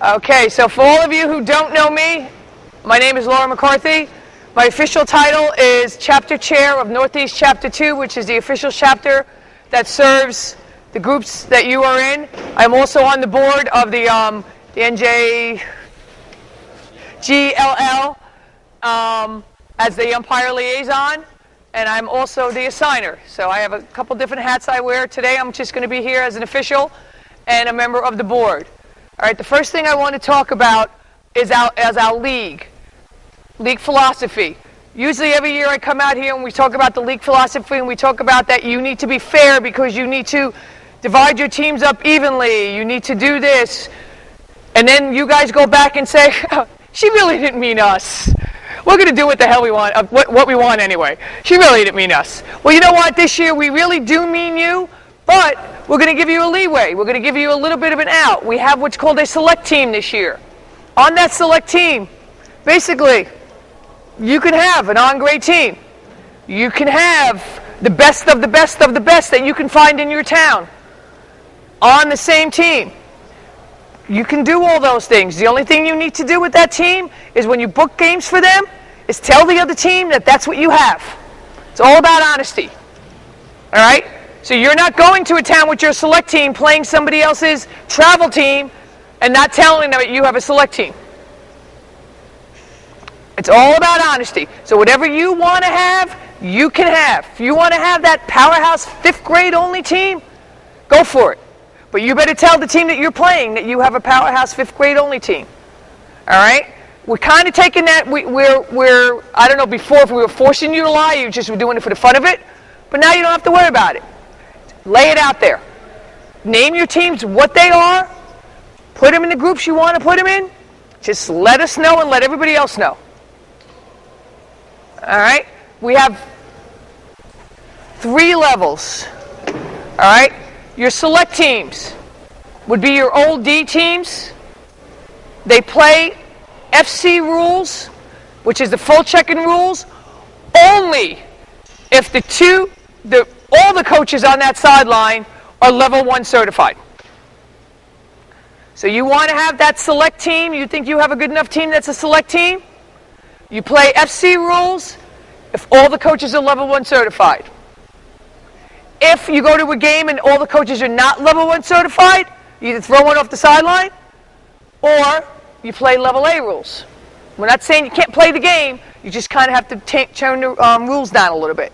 Okay, so for all of you who don't know me, my name is Laura McCarthy. My official title is Chapter Chair of Northeast Chapter 2, which is the official chapter that serves the groups that you are in. I'm also on the board of the NJGLL as the umpire liaison, and I'm also the assigner. So I have a couple different hats I wear. Today I'm just going to be here as an official and a member of the board. All right, the first thing I want to talk about is our league philosophy. Usually every year I come out here and we talk about the league philosophy, and we talk about that you need to be fair because you need to divide your teams up evenly. You need to do this. And then you guys go back and say, she really didn't mean us. We're going to do what the hell we want, what we want anyway. She really didn't mean us. Well, you know what? This year we really do mean you, but we're going to give you a leeway. We're going to give you a little bit of an out. We have what's called a select team this year. On that select team, basically, you can have an on-grade team. You can have the best of the best of the best that you can find in your town on the same team. You can do all those things. The only thing you need to do with that team is when you book games for them is tell the other team that that's what you have. It's all about honesty. All right? So you're not going to a town with your select team playing somebody else's travel team and not telling them that you have a select team. It's all about honesty. So whatever you want to have, you can have. If you want to have that powerhouse 5th grade only team, go for it. But you better tell the team that you're playing that you have a powerhouse 5th grade only team. All right? We're kind of taking that, we're I don't know, before if we were forcing you to lie, you just were doing it for the fun of it. But now you don't have to worry about it. Lay it out there. Name your teams what they are. Put them in the groups you want to put them in. Just let us know and let everybody else know. All right? We have 3 levels. All right? Your select teams would be your old D teams. They play FC rules, which is the full check-in rules, only if all the coaches on that sideline are level 1 certified. So you want to have that select team, you think you have a good enough team that's a select team, you play FC rules if all the coaches are level 1 certified. If you go to a game and all the coaches are not level 1 certified, you either throw one off the sideline or you play level A rules. We're not saying you can't play the game, you just kind of have to turn the rules down a little bit.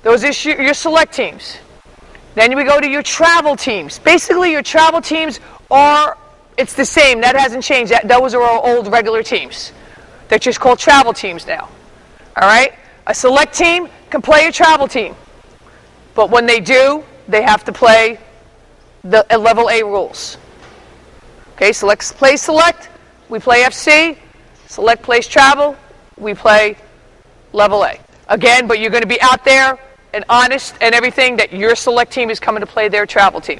Those are your select teams. Then we go to your travel teams. Basically, your travel teams it's the same. That hasn't changed. Those are our old regular teams. They're just called travel teams now. All right? A select team can play a travel team. But when they do, they have to play the level A rules. Okay, select plays select, we play FC. Select plays travel, we play level A. Again, but you're going to be out there and honest and everything that your select team is coming to play their travel team.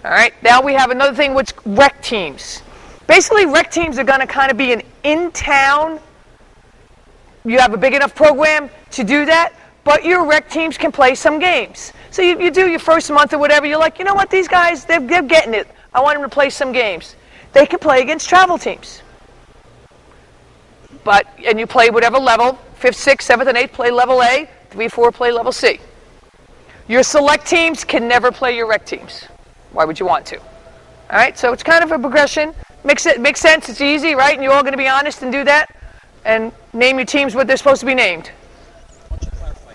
All right, now we have another thing, which rec teams. Basically, rec teams are going to kind of be an in-town. You have a big enough program to do that, but your rec teams can play some games. So you do your first month or whatever, you're like, you know what, these guys, they're getting it. I want them to play some games. They can play against travel teams. And you play whatever level, 5th, 6th, 7th, and 8th play level A, 3, 4 play level C. Your select teams can never play your rec teams. Why would you want to? All right, so it's kind of a progression. Makes sense, it's easy, right? And you're all going to be honest and do that and name your teams what they're supposed to be named. Why don't you clarify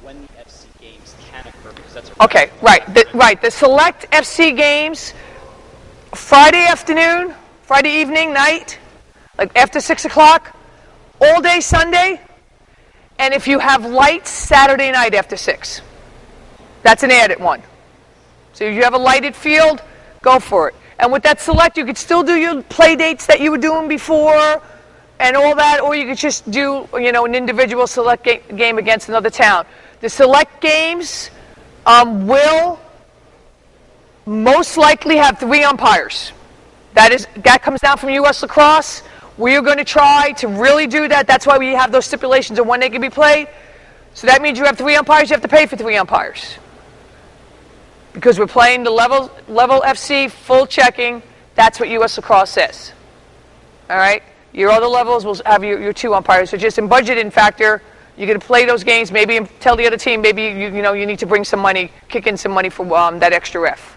when the FC games can occur? Because that's okay, right. The select FC games, Friday afternoon, Friday evening, night, like after 6 o'clock, all day Sunday, and if you have lights, Saturday night after 6. That's an added one. So if you have a lighted field, go for it. And with that select, you could still do your play dates that you were doing before and all that, or you could just do, an individual select game against another town. The select games will most likely have 3 umpires. That comes down from U.S. Lacrosse. We are going to try to really do that. That's why we have those stipulations of when they can be played. So that means you have 3 umpires, you have to pay for 3 umpires. because we're playing the level FC full checking. That's what U.S. Lacrosse says. All right? Your other levels will have your 2 umpires. So just in budgeting factor, you're going to play those games. Maybe tell the other team maybe you need to bring some money, kick in some money for that extra ref.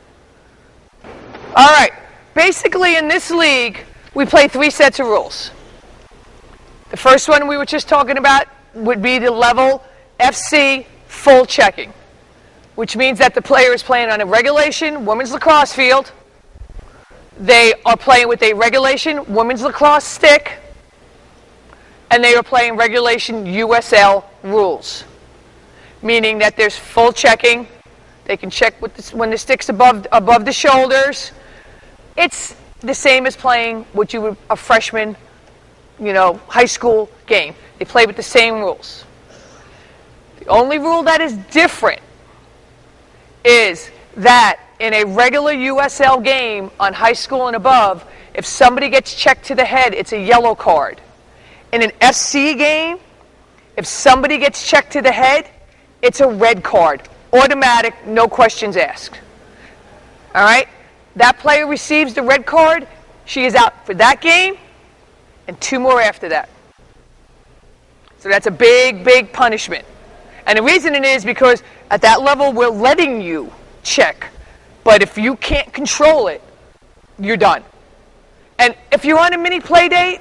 All right. Basically, in this league, we play 3 sets of rules. The first one we were just talking about would be the level FC full checking, which means that the player is playing on a regulation women's lacrosse field. They are playing with a regulation women's lacrosse stick, and they are playing regulation USL rules, meaning that there's full checking. They can check when the stick's above the shoulders. It's the same as playing what you would a freshman, high school game. They play with the same rules. The only rule that is different is that in a regular USL game on high school and above, if somebody gets checked to the head, it's a yellow card. In an FC game, if somebody gets checked to the head, it's a red card. Automatic, no questions asked. All right? That player receives the red card. She is out for that game and 2 more after that. So that's a big, big punishment. And the reason it is because at that level, we're letting you check. But if you can't control it, you're done. And if you're on a mini play date,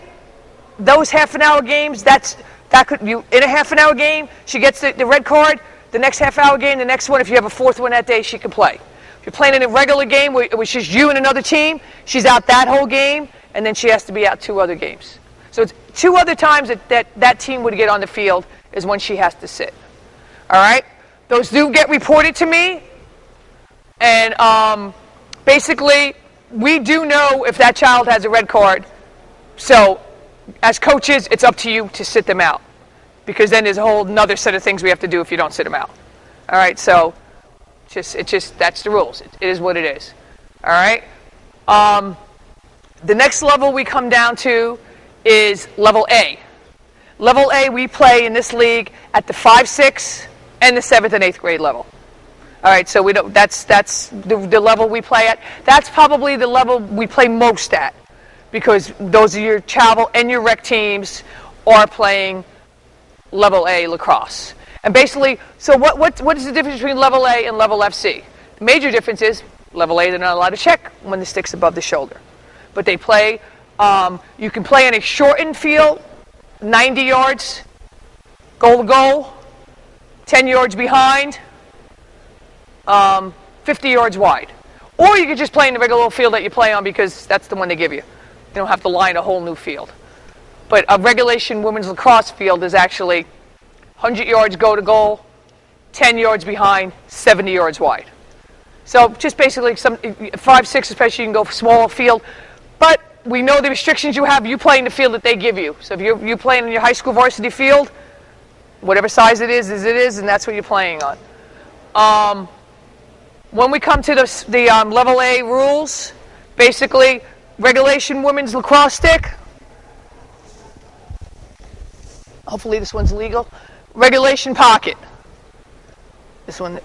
those half-an-hour games, in a half-an-hour game, she gets the red card. The next half-hour game, the next one, if you have a 4th one that day, she can play. If you're playing in a regular game where it was just you and another team, she's out that whole game, and then she has to be out 2 other games. So it's 2 other times that team would get on the field is when she has to sit. All right? Those do get reported to me. And basically, we do know if that child has a red card. So as coaches, it's up to you to sit them out. Because then there's a whole other set of things we have to do if you don't sit them out. All right, so that's the rules. It is what it is. All right? The next level we come down to is level A. Level A we play in this league at the 5, 6, and the 7th and 8th grade level. All right, so that's the level we play at. That's probably the level we play most at, because those are your travel and your rec teams are playing level A lacrosse. And basically, so what is the difference between level A and level FC? The major difference is level A, they're not allowed to check when the stick's above the shoulder. But they play, you can play in a shortened field, 90 yards, goal to goal, 10 yards behind, 50 yards wide. Or you could just play in the regular field that you play on because that's the one they give you. You don't have to line a whole new field. But a regulation women's lacrosse field is actually 100 yards go to goal, 10 yards behind, 70 yards wide. So just basically 5, 6 especially, you can go for smaller field. But we know the restrictions you have. You play in the field that they give you. So if you're playing in your high school varsity field, whatever size it is, and that's what you're playing on. When we come to the level A rules, basically regulation women's lacrosse stick. Hopefully this one's legal. Regulation pocket. This one,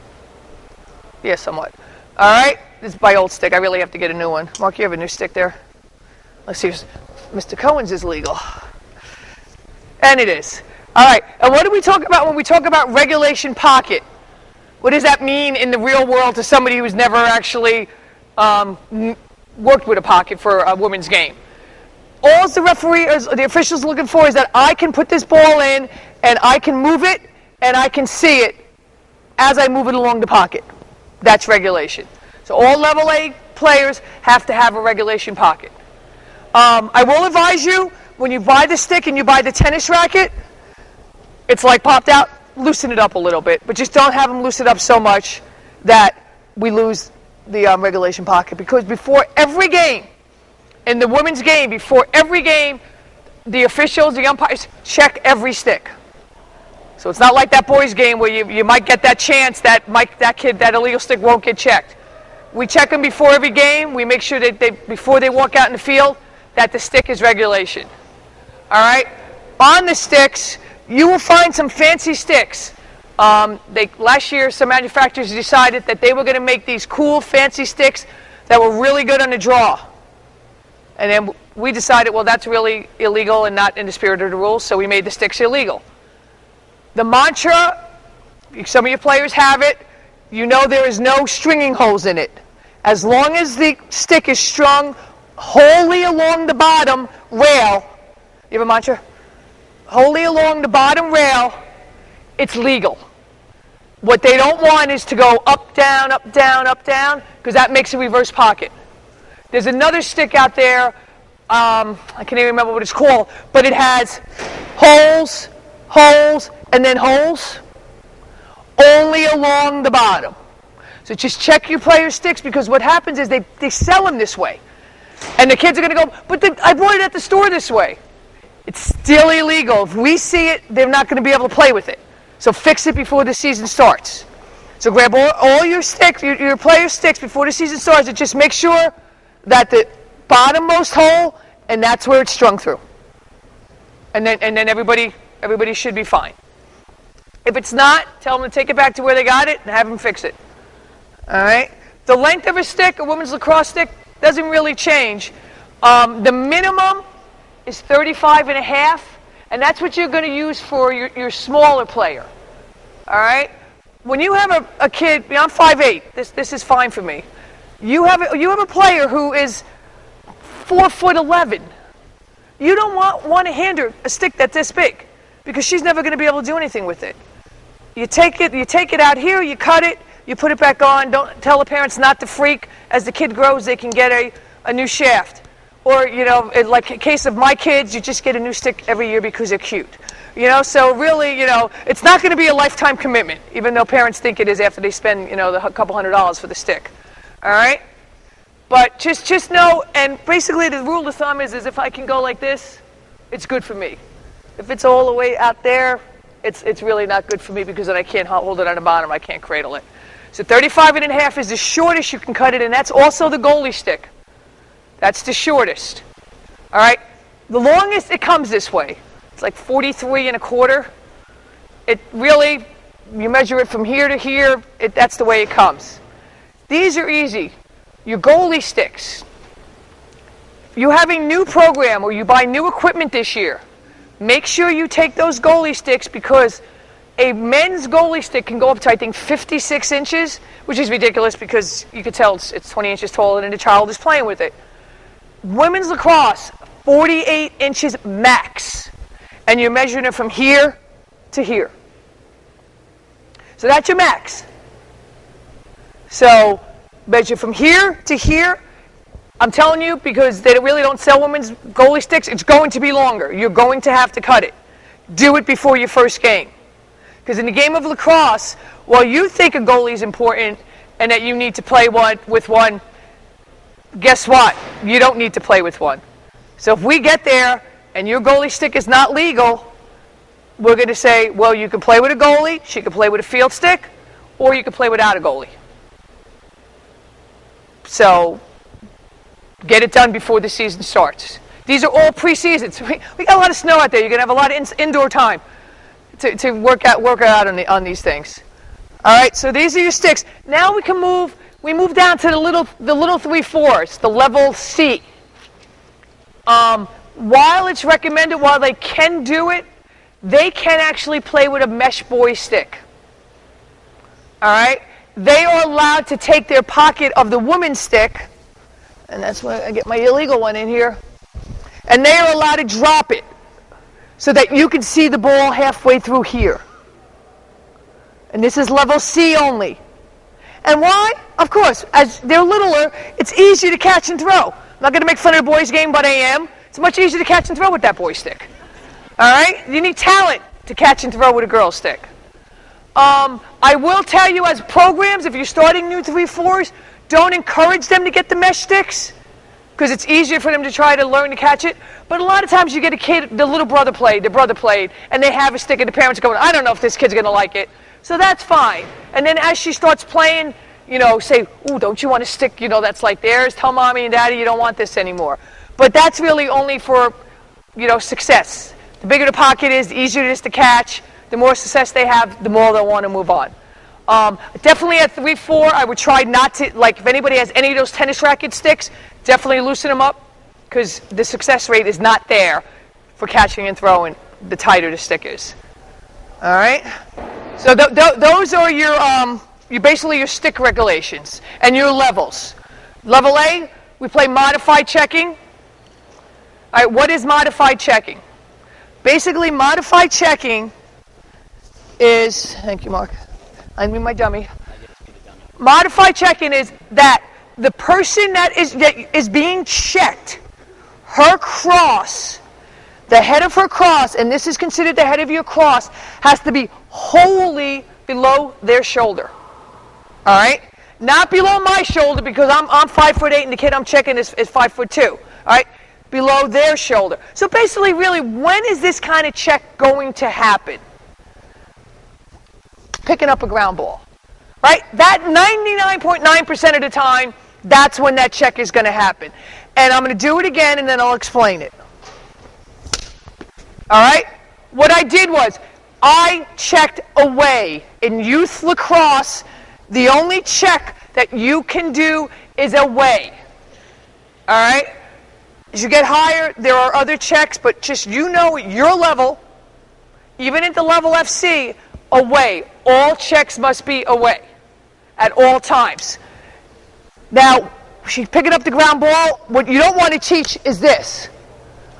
yeah, somewhat. All right, this is my old stick. I really have to get a new one. Mark, you have a new stick there? Let's see if Mr. Cohen's is legal. And it is. All right, and what do we talk about when we talk about regulation pocket? What does that mean in the real world to somebody who's never actually worked with a pocket for a women's game? All the referee, the official's looking for is that I can put this ball in and I can move it and I can see it as I move it along the pocket. That's regulation. So all level A players have to have a regulation pocket. I will advise you, when you buy the stick and you buy the tennis racket, it's like popped out, loosen it up a little bit, but just don't have them loosen it up so much that we lose the regulation pocket. Because before every game, in the women's game, before every game, the officials, the umpires, check every stick. So it's not like that boys' game where you might get that chance that that illegal stick won't get checked. We check them before every game. We make sure that before they walk out in the field, that the stick is regulation. All right? On the sticks, you will find some fancy sticks. Last year, some manufacturers decided that they were going to make these cool, fancy sticks that were really good on the draw. And then we decided, well, that's really illegal and not in the spirit of the rules, so we made the sticks illegal. The mantra, some of your players have it, you know there is no stringing holes in it. As long as the stick is strung wholly along the bottom rail, you have a mantra? Wholly along the bottom rail, it's legal. What they don't want is to go up, down, up, down, up, down, because that makes a reverse pocket. There's another stick out there, I can't even remember what it's called, but it has holes, holes, and then holes, only along the bottom. So just check your player sticks, because what happens is they sell them this way. And the kids are going to go, but I bought it at the store this way. It's still illegal. If we see it, they're not going to be able to play with it. So fix it before the season starts. So grab all your sticks, your player sticks before the season starts, and just make sure that the bottommost hole, and that's where it's strung through. And then everybody should be fine. If it's not, tell them to take it back to where they got it and have them fix it. All right? The length of a stick, a women's lacrosse stick, doesn't really change. The minimum is 35 and a half. And that's what you're going to use for your smaller player. All right? When you have a kid, I'm 5'8". This is fine for me. You have a player who is 4'11". You don't want to hand her a stick that's this big, because she's never going to be able to do anything with it. You take it out here, you cut it, you put it back on. Don't tell the parents not to freak. As the kid grows, they can get a new shaft. Or, like in case of my kids, you just get a new stick every year because they're cute. So really, it's not going to be a lifetime commitment, even though parents think it is after they spend, a couple $100s for the stick. All right? But just know, and basically the rule of thumb is if I can go like this, it's good for me. If it's all the way out there, it's really not good for me, because then I can't hold it on the bottom. I can't cradle it. So 35 and a half is the shortest you can cut it, and that's also the goalie stick. That's the shortest. All right? The longest, it comes this way. It's like 43 and a quarter. It really, you measure it from here to here, that's the way it comes. These are easy. Your goalie sticks. If you have a new program or you buy new equipment this year, make sure you take those goalie sticks, because a men's goalie stick can go up to, I think, 56 inches, which is ridiculous because you can tell it's 20 inches taller than the child is playing with it. Women's lacrosse, 48 inches max. And you're measuring it from here to here. So that's your max. So measure from here to here. I'm telling you, because they really don't sell women's goalie sticks, it's going to be longer. You're going to have to cut it. Do it before your first game. Because in the game of lacrosse, while you think a goalie is important and that you need to play with one, guess what? You don't need to play with one. So if we get there and your goalie stick is not legal, we're going to say, well, you can play with a goalie, she can play with a field stick, or you can play without a goalie. So get it done before the season starts. These are all pre-seasons. We got a lot of snow out there. You're going to have a lot of indoor time to work out on these things. All right, so these are your sticks. Now we move down to the little 3/4, the level C. While it's recommended, while they can do it, they can actually play with a mesh boy stick. All right? They are allowed to take their pocket of the woman's stick, and that's why I get my illegal one in here, and they are allowed to drop it so that you can see the ball halfway through here. And this is level C only. And why? Of course, as they're littler, it's easy to catch and throw. I'm not going to make fun of the boys' game, but I am. It's much easier to catch and throw with that boy stick. All right? You need talent to catch and throw with a girl stick. I will tell you, as programs, if you're starting new 3/4s, don't encourage them to get the mesh sticks, because it's easier for them to try to learn to catch it. But a lot of times you get a kid, the little brother played, and they have a stick, and the parents are going, I don't know if this kid's going to like it. So that's fine. And then as she starts playing, say, ooh, don't you want a stick, that's like theirs? Tell mommy and daddy you don't want this anymore. But that's really only for, success. The bigger the pocket is, the easier it is to catch. the more success they have, the more they'll want to move on. Definitely at 3-4, I would try not to, like if anybody has any of those tennis racket sticks, definitely loosen them up because the success rate is not there for catching and throwing the tighter the stick is. All right? So those are your basically your stick regulations and your levels. Level A, we play modified checking. All right, what is modified checking? Basically, modified checking is, thank you, Mark. I need my dummy. Modified checking is that the person that is being checked, her cross, the head of her cross, and this is considered the head of your cross, has to be wholly below their shoulder. All right? Not below my shoulder because I'm 5'8" and the kid I'm checking is 5'2". All right? Below their shoulder. So basically, really, when is this kind of check going to happen? Picking up a ground ball. Right? That 99.9% of the time, that's when that check is going to happen. And I'm going to do it again, and then I'll explain it. All right? What I did was, I checked away. In youth lacrosse, the only check that you can do is away. All right? As you get higher, there are other checks, but just at your level, even at the level FC, away. All checks must be away at all times. Now, she's picking up the ground ball. What you don't want to teach is this,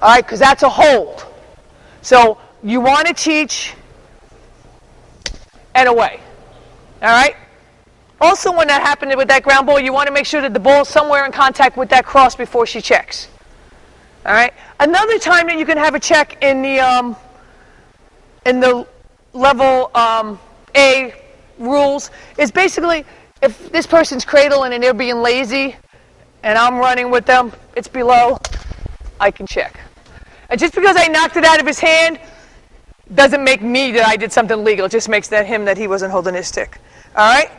all right, because that's a hold. So you want to teach and away, all right? Also, when that happened with that ground ball, you want to make sure that the ball is somewhere in contact with that cross before she checks. All right. Another time that you can have a check in the level A rules is basically if this person's cradling and they're being lazy, and I'm running with them, it's below, I can check. And just because I knocked it out of his hand doesn't make me that I did something legal. It just makes him that he wasn't holding his stick. All right.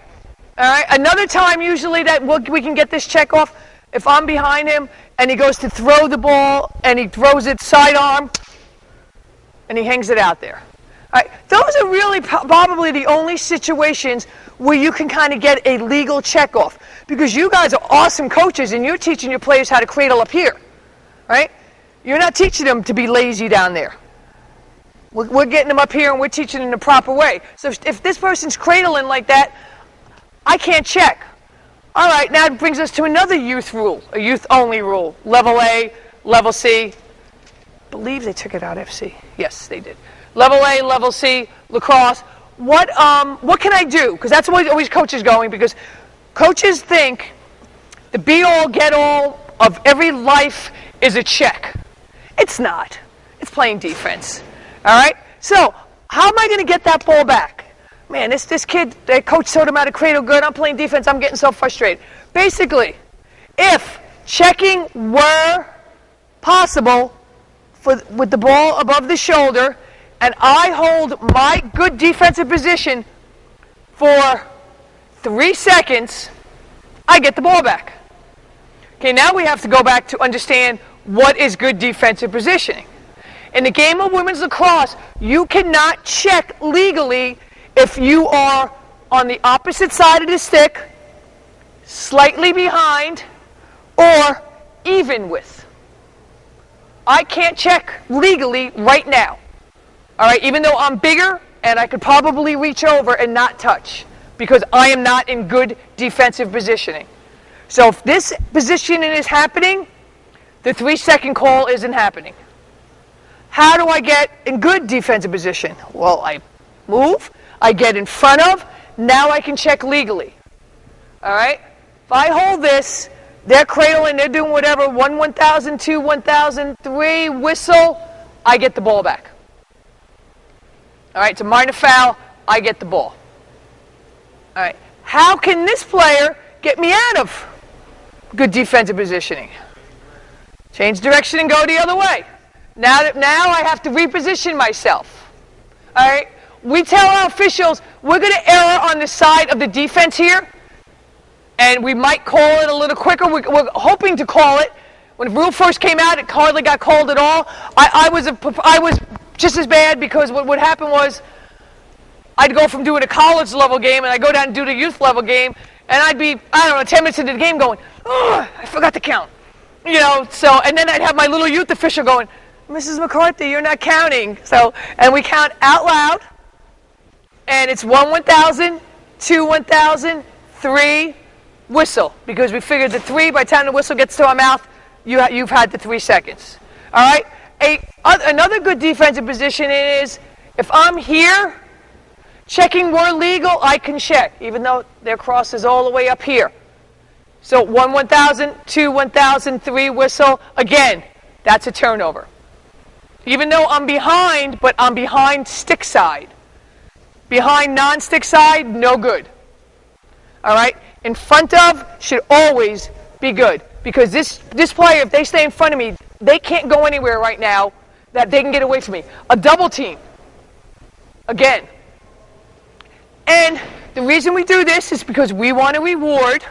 All right. Another time usually that we can get this check off. If I'm behind him and he goes to throw the ball and he throws it sidearm and he hangs it out there. All right, those are really probably the only situations where you can kind of get a legal check off because you guys are awesome coaches and you're teaching your players how to cradle up here. Right? You're not teaching them to be lazy down there. We're getting them up here and we're teaching them the proper way. So if this person's cradling like that, I can't check. All right, now it brings us to another youth rule, a youth-only rule. Level A, Level C. I believe they took it out FC. Yes, they did. Level A, Level C, lacrosse. What can I do? Because that's always coaches going, because coaches think the be-all, get-all of every life is a check. It's not. It's playing defense. All right? So, how am I going to get that ball back? Man, this kid, the coach told him how to cradle good. I'm playing defense. I'm getting so frustrated. Basically, if checking were possible with the ball above the shoulder, and I hold my good defensive position for 3 seconds, I get the ball back. Okay, now we have to go back to understand what is good defensive positioning. In the game of women's lacrosse, you cannot check legally if you are on the opposite side of the stick, slightly behind, or even with. I can't check legally right now. All right, even though I'm bigger and I could probably reach over and not touch because I am not in good defensive positioning. So if this positioning is happening, the 3-second call isn't happening. How do I get in good defensive position? Well, I move. I get in front of, now I can check legally. All right? If I hold this, they're cradling, they're doing whatever, 1,000, 2, 1,000, 3, whistle, I get the ball back. All right, it's a minor foul, I get the ball. All right, how can this player get me out of good defensive positioning? Change direction and go the other way. Now I have to reposition myself. All right? We tell our officials we're going to err on the side of the defense here, and we might call it a little quicker. We're hoping to call it. When the rule first came out, it hardly got called at all. I was just as bad because what happened was I'd go from doing a college level game and I'd go down and do the youth level game, and I'd be, I don't know, 10 minutes into the game going, oh, I forgot to count. So, and then I'd have my little youth official going, Mrs. McCarthy, you're not counting. So, and we count out loud, and it's 1, 1,000, 2, 1,000, 3, whistle. Because we figured the 3, by the time the whistle gets to our mouth, you've had the 3 seconds. All right? Another good defensive position is, if I'm here, checking we're legal, I can check, even though their cross is all the way up here. So 1, 1,000, 2, 1,000, 3, whistle. Again, that's a turnover. Even though I'm behind, but I'm behind stick side. Behind non-stick side, no good. All right? In front of should always be good. Because this player, if they stay in front of me, they can't go anywhere right now that they can get away from me. A double team. Again. And the reason we do this is because we want to reward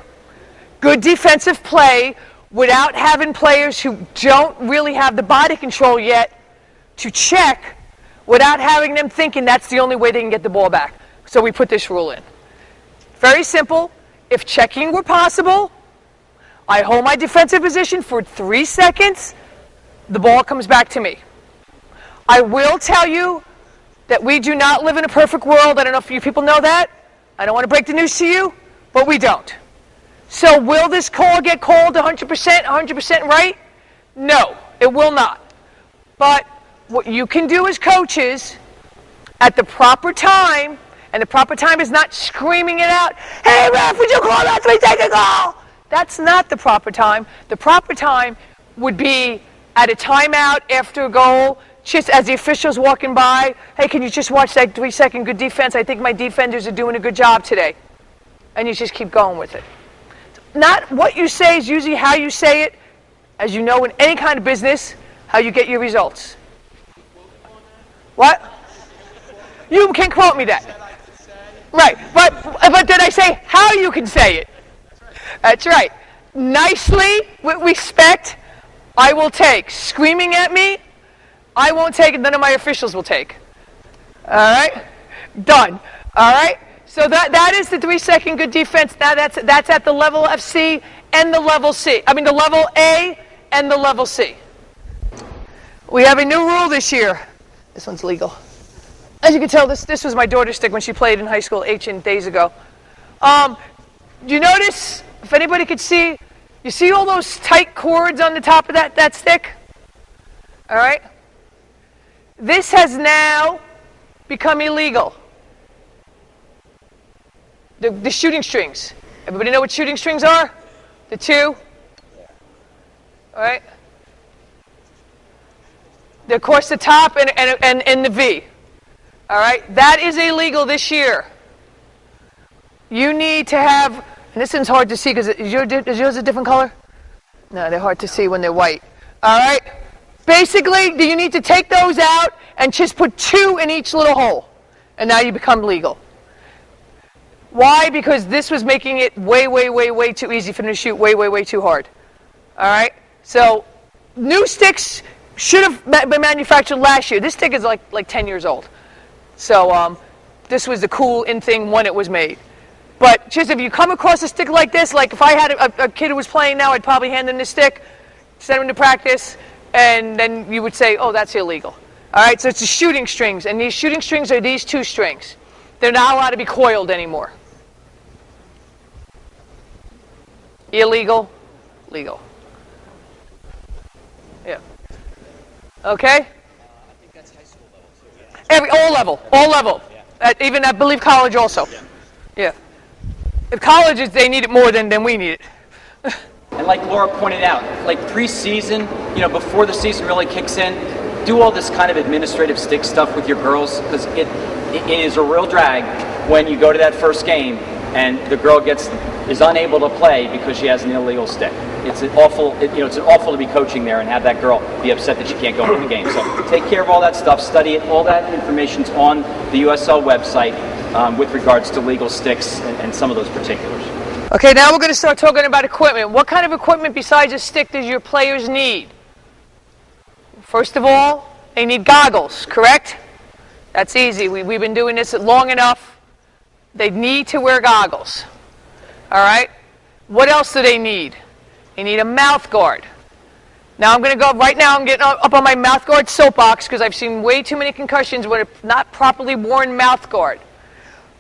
good defensive play without having players who don't really have the body control yet to check, without having them thinking that's the only way they can get the ball back. So we put this rule in. Very simple. If checking were possible, I hold my defensive position for 3 seconds, the ball comes back to me. I will tell you that we do not live in a perfect world. I don't know if you people know that. I don't want to break the news to you, but we don't. So will this call get called 100% right? No, it will not. But what you can do as coaches, at the proper time, and the proper time is not screaming it out, hey ref, would you call that 3-second call? That's not the proper time. The proper time would be at a timeout after a goal, just as the official's walking by, hey, can you just watch that 3-second good defense? I think my defenders are doing a good job today. And you just keep going with it. Not what you say is usually how you say it, as you know in any kind of business, how you get your results. What? You can quote me that. Right, but did I say how you can say it? That's right. Nicely, with respect, I will take. Screaming at me, I won't take it. None of my officials will take. All right? Done. All right? So that is the 3-second good defense. Now that's at the level FC and the level C. I mean the level A and the level C. We have a new rule this year. This one's legal. As you can tell, this was my daughter's stick when she played in high school 18 days ago. You notice, if anybody could see, you see all those tight cords on the top of that stick? All right? This has now become illegal. The shooting strings. Everybody know what shooting strings are? The 2? All right? They're, of course, the top and the V. All right? That is illegal this year. You need to have, and this one's hard to see because is yours a different color? No, they're hard to see when they're white. All right? Basically, you need to take those out and just put 2 in each little hole. And now you become legal. Why? Because this was making it way, way, way, way too easy for them to shoot way, way, way too hard. All right? So, new sticks should have been manufactured last year. This stick is like 10 years old. So, this was the cool in thing when it was made. But just if you come across a stick like this, like if I had a kid who was playing now, I'd probably hand him this stick, send him to practice, and then you would say, oh, that's illegal. All right? So, it's the shooting strings. And these shooting strings are these 2 strings. They're not allowed to be coiled anymore. Illegal, legal. Yeah. Okay? I think that's high school level too. Yeah. All level. Yeah. Even I believe college also. Yeah. If colleges, they need it more than we need it. And like Laura pointed out, like pre-season, before the season really kicks in, do all this kind of administrative stick stuff with your girls, because it is a real drag when you go to that first game and the girl is unable to play because she has an illegal stick. It's awful to be coaching there and have that girl be upset that she can't go into the game. So take care of all that stuff, study it. All that information's on the USL website with regards to legal sticks and some of those particulars. Okay, now we're going to start talking about equipment. What kind of equipment besides a stick does your players need? First of all, they need goggles, correct? That's easy. We've been doing this long enough. They need to wear goggles. All right? What else do they need? They need a mouth guard. Now I'm getting up on my mouth guard soapbox because I've seen way too many concussions with a not properly worn mouth guard.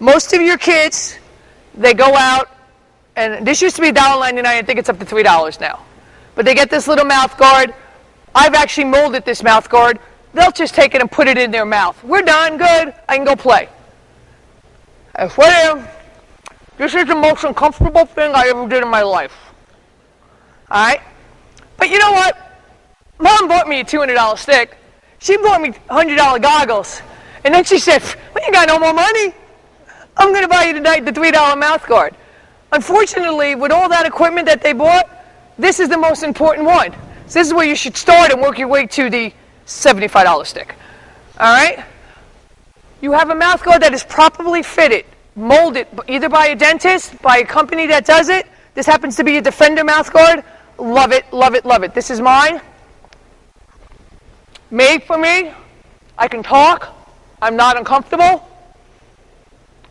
Most of your kids, they go out, and this used to be $1.99, I think it's up to $3 now. But they get this little mouth guard. I've actually molded this mouth guard. They'll just take it and put it in their mouth. We're done, good, I can go play. I swear, this is the most uncomfortable thing I ever did in my life. All right? But you know what? Mom bought me a $200 stick. She bought me $100 goggles. And then she said, well, you got no more money. I'm going to buy you tonight the $3 mouth guard. Unfortunately, with all that equipment that they bought, this is the most important one. So this is where you should start and work your way to the $75 stick. All right? You have a mouth guard that is properly fitted, molded, either by a dentist, by a company that does it. This happens to be a Defender mouth guard. Love it, love it, love it. This is mine. Made for me. I can talk. I'm not uncomfortable.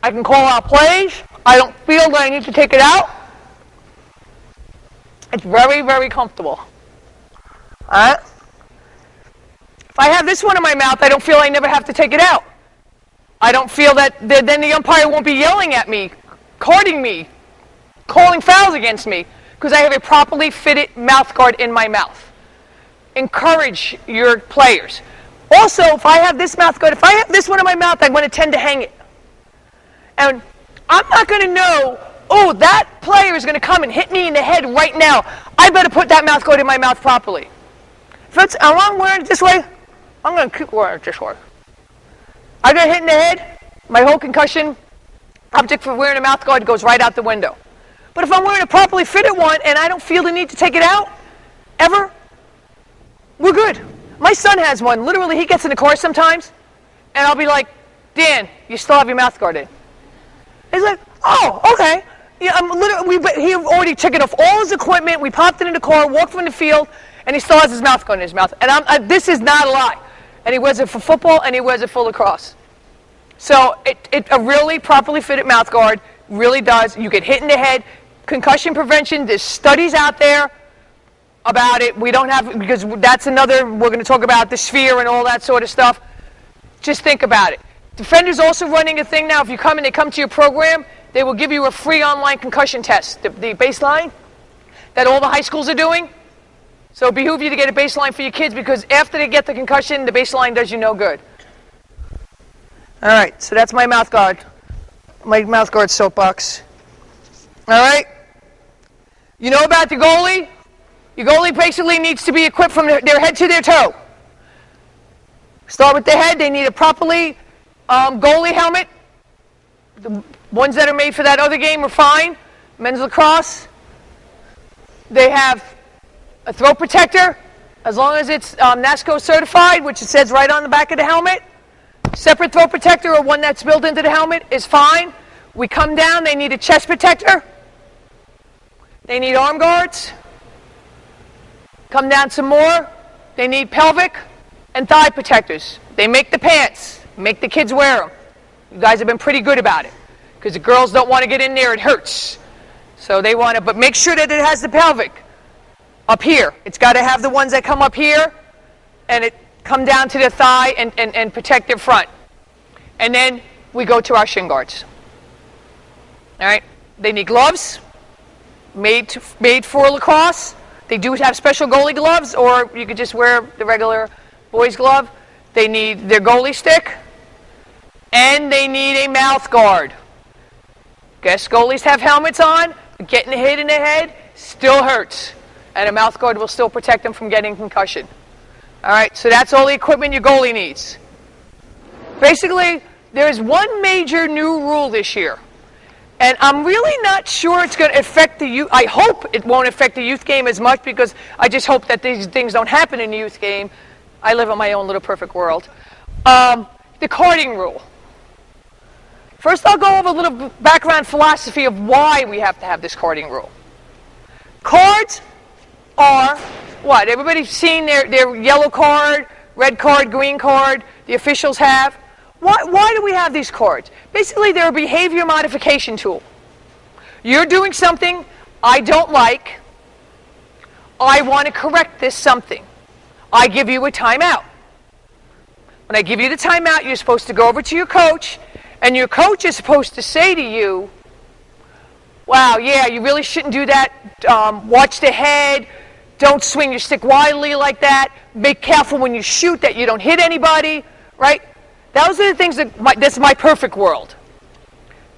I can call out plays. I don't feel that I need to take it out. It's very, very comfortable. All right? If I have this one in my mouth, I don't feel I never have to take it out. I don't feel that then the umpire won't be yelling at me, carding me, calling fouls against me, because I have a properly fitted mouth guard in my mouth. Encourage your players. Also, if I have this mouth guard, if I have this one in my mouth, I'm going to tend to hang it. And I'm not going to know, oh, that player is going to come and hit me in the head right now. I better put that mouth guard in my mouth properly. If I'm wearing it this way, I'm going to keep wearing it this way. I get hit in the head, my whole concussion object for wearing a mouth guard goes right out the window. But if I'm wearing a properly fitted one and I don't feel the need to take it out, ever, we're good. My son has one. Literally, he gets in the car sometimes, and I'll be like, Dan, you still have your mouth guard in. He's like, oh, okay. Yeah, he already took it off all his equipment. We popped it in the car, walked from the field, and he still has his mouth guard in his mouth. And this is not a lie. And he wears it for football, and he wears it for lacrosse. So a really properly fitted mouth guard really does. You get hit in the head. Concussion prevention, there's studies out there about it. We don't have, because that's another, we're going to talk about the sphere and all that sort of stuff. Just think about it. Defender's also running a thing now. If you come and they come to your program, they will give you a free online concussion test, the baseline that all the high schools are doing. So it behooves you to get a baseline for your kids, because after they get the concussion, the baseline does you no good. All right, so that's my mouth guard soapbox. All right. You know about the goalie? Your goalie basically needs to be equipped from their head to their toe. Start with the head. They need a properly goalie helmet. The ones that are made for that other game are fine. Men's lacrosse. They have a throat protector, as long as it's NASCO certified, which it says right on the back of the helmet. Separate throat protector or one that's built into the helmet is fine. We come down, they need a chest protector. They need arm guards. Come down some more. They need pelvic and thigh protectors. They make the pants. Make the kids wear them. You guys have been pretty good about it, because the girls don't want to get in there. It hurts. So they want to, but make sure that it has the pelvic up here. It's got to have the ones that come up here and it come down to the thigh and protect their front. And then we go to our shin guards. All right? They need gloves made for lacrosse. They do have special goalie gloves, or you could just wear the regular boys' glove. They need their goalie stick, and they need a mouth guard. Guess goalies have helmets on. Getting hit in the head still hurts, and a mouth guard will still protect them from getting concussion. All right, so that's all the equipment your goalie needs. Basically, there's one major new rule this year. And I'm really not sure it's going to affect the youth. I hope it won't affect the youth game as much, because I just hope that these things don't happen in the youth game. I live in my own little perfect world. The carding rule. First, I'll go over a little background philosophy of why we have to have this carding rule. Cards are what? Everybody's seen their yellow card, red card, green card, the officials have. Why do we have these cards? Basically, they're a behavior modification tool. You're doing something I don't like. I want to correct this something. I give you a timeout. When I give you the timeout, you're supposed to go over to your coach, and your coach is supposed to say to you, wow, yeah, you really shouldn't do that. Watch the head. Don't swing your stick wildly like that. Be careful when you shoot that you don't hit anybody, right? Those are the things that's my perfect world.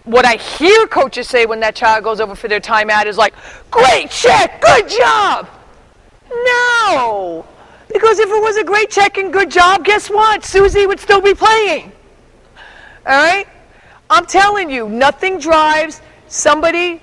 What I hear coaches say when that child goes over for their timeout is like, great check, good job. No. Because if it was a great check and good job, guess what? Susie would still be playing. All right? I'm telling you, nothing drives somebody